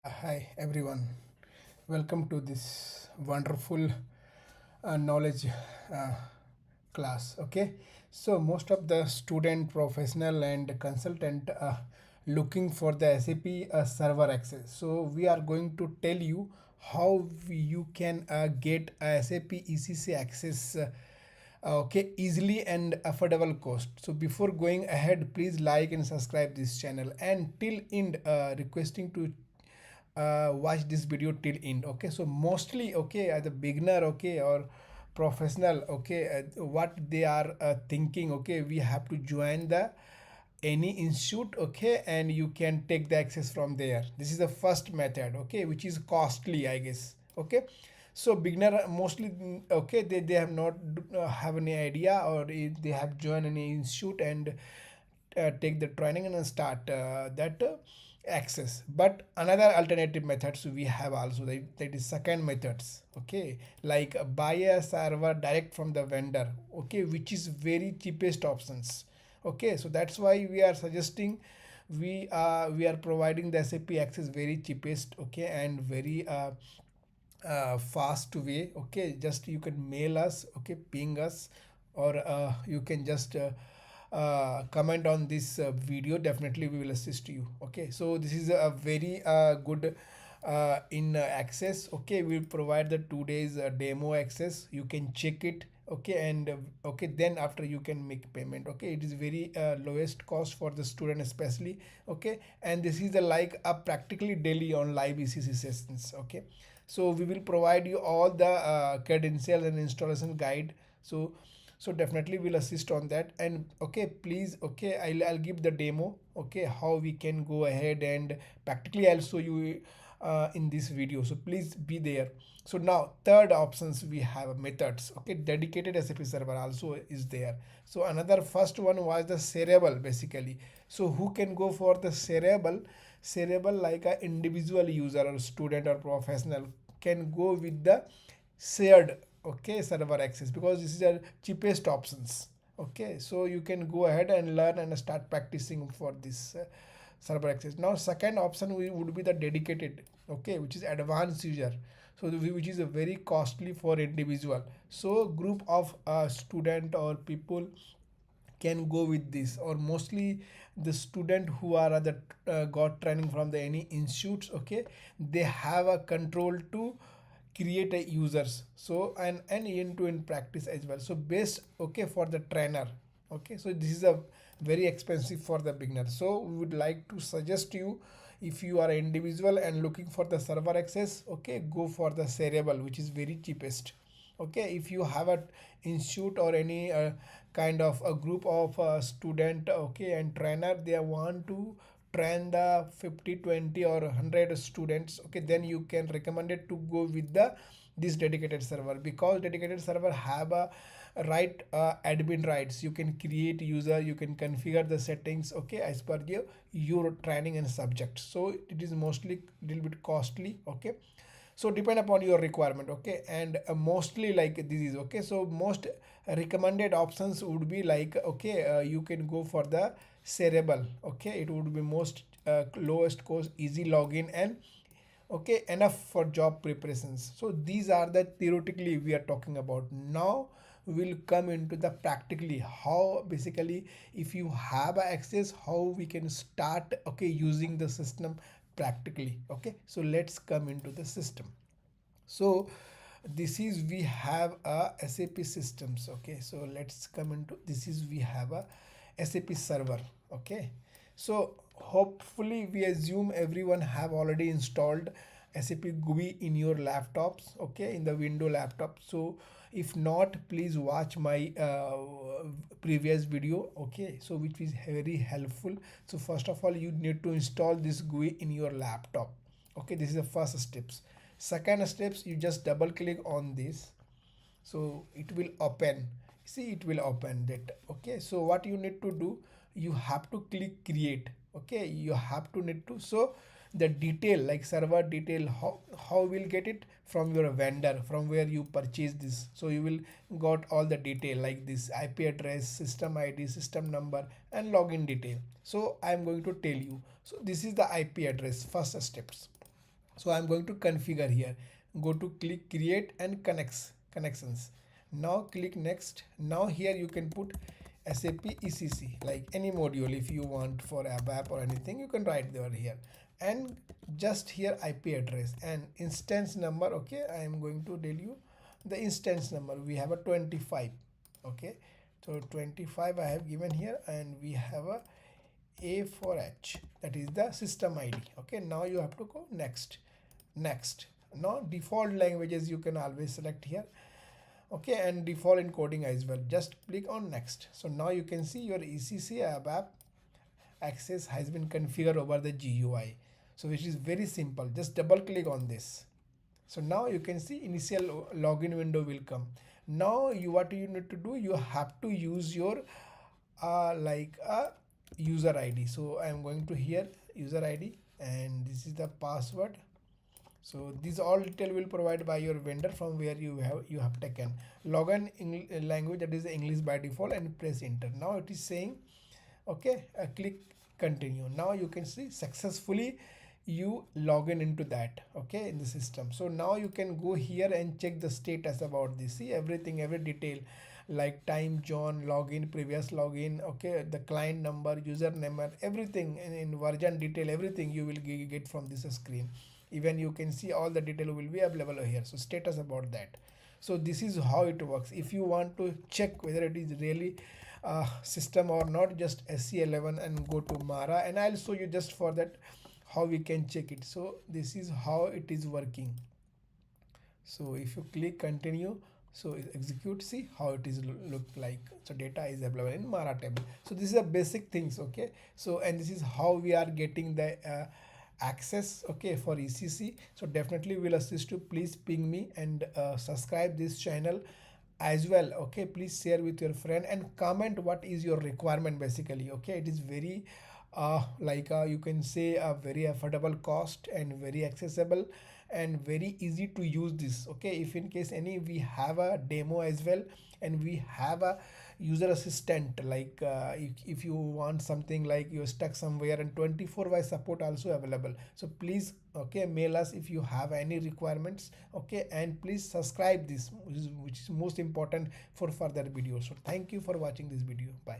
Hi everyone, welcome to this wonderful knowledge uh, class. Okay, so most of the student, professional, and consultant looking for the SAP server access. So we are going to tell you how you can get a SAP ECC access. Okay, easily and affordable cost. So before going ahead, please like and subscribe this channel, and till end requesting to watch this video till end. Okay, so mostly, okay, as a beginner, okay, or professional, okay, what they are thinking, okay, we have to join the any institute, okay, and you can take the access from there. This is the first method, okay, which is costly, I guess. Okay, so beginner mostly, okay, they have not have any idea, or if they have joined any institute and take the training and start that access. But another alternative methods we have also, that is second methods, okay, like buy a server direct from the vendor, okay, which is very cheapest options. Okay, so that's why we are suggesting, we are providing the SAP access very cheapest, okay, and very fast way. Okay, just you can mail us, okay, ping us, or you can just comment on this video. Definitely we will assist you. Okay, so this is a very good in access. Okay, we'll provide the 2 days demo access. You can check it, okay, and okay, then after you can make payment. Okay, it is very lowest cost for the student especially. Okay, and this is like a practically daily on live ECC sessions. Okay, so we will provide you all the credentials and installation guide. So definitely we'll assist on that. And okay, please, okay, I'll give the demo, okay, how we can go ahead, and practically I'll show you in this video, so please be there. So now third options we have methods, okay, dedicated SAP server also is there. So another first one was the cerebral basically. So who can go for the cerebral, like a individual user or student or professional can go with the shared, okay, server access, because this is the cheapest options. Okay, so you can go ahead and learn and start practicing for this server access. Now second option would be the dedicated, okay, which is advanced user. So which is a very costly for individual. So group of student or people can go with this, or mostly the student who are at the got training from the any institutes. Okay, they have a control to create a users, so and end-to-end practice as well. So best, okay, for the trainer. Okay, so this is a very expensive for the beginner. So we would like to suggest you, if you are an individual and looking for the server access, okay, go for the cerebral, which is very cheapest. Okay, if you have a institute or any kind of a group of student, okay, and trainer, they want to train the 50, 20, or 100 students, okay, then you can recommend it to go with the this dedicated server, because dedicated server have a right admin rights. You can create user, you can configure the settings, okay, as per your training and subject. So it is mostly little bit costly. Okay, so depend upon your requirement. Okay, and mostly like this is okay. So most recommended options would be like, okay, you can go for the cerebral. Okay, it would be most lowest cost, easy login, and okay, enough for job preparations. So these are the theoretically we are talking about. Now we'll come into the practically, how basically if you have access, how we can start, okay, using the system practically. Okay, so let's come into the system. So this is, we have a SAP systems. Okay, so let's come into this is, we have a SAP server. Okay, so hopefully we assume everyone have already installed SAP GUI in your laptops, okay, in the window laptop. So if not, please watch my previous video, okay, so which is very helpful. So first of all, you need to install this GUI in your laptop. Okay, this is the first steps. Second steps, you just double click on this, so it will open. See, it will open that. Okay, so what you need to do, you have to click create. Okay, you have to need to, so the detail like server detail, how will get it from your vendor, from where you purchase this. So you will got all the detail like this IP address, system ID, system number, and login detail. So I am going to tell you. So this is the IP address, first steps. So I'm going to configure here. Go to click create and connections. Now click next. Now here you can put SAP ECC, like any module. If you want for ABAP or anything, you can write there here, and just here IP address and instance number. Okay, I am going to tell you the instance number. We have a 25. Okay, so 25 I have given here, and we have a for H, that is the system ID. Okay, now you have to go next. Now default languages you can always select here. Okay, and default encoding as well. Just click on next. So now you can see your ECC ABAP access has been configured over the GUI. So which is very simple. Just double click on this. So now you can see initial login window will come. Now what you need to do, you have to use your like a user ID. So I am going to here user ID, and this is the password. So these all detail will provide by your vendor from where you have taken login language, that is English by default, and press enter. Now it is saying okay, click continue. Now you can see successfully you log into that, okay, in the system. So now you can go here and check the status about this. See everything, every detail, like time zone, login, previous login, okay, the client number, username, everything in version detail, everything you will get from this screen. Even you can see all the detail will be available here. So status about that. So this is how it works. If you want to check whether it is really system or not, just SC11 and go to Mara, and I'll show you just for that how we can check it. So this is how it is working. So if you click continue, so execute, see how it is look like. So data is available in Mara table. So this is a basic things, okay. So and this is how we are getting the access, okay, for ECC. So definitely will assist you. Please ping me and subscribe this channel as well, okay. Please share with your friend and comment what is your requirement basically, okay. It is very you can say a very affordable cost and very accessible and very easy to use this, okay. If in case any, we have a demo as well, and we have a user assistant, like if you want something like you're stuck somewhere, and 24/7 support also available. So please, okay, mail us if you have any requirements, okay, and please subscribe this, which is most important for further videos. So thank you for watching this video. Bye.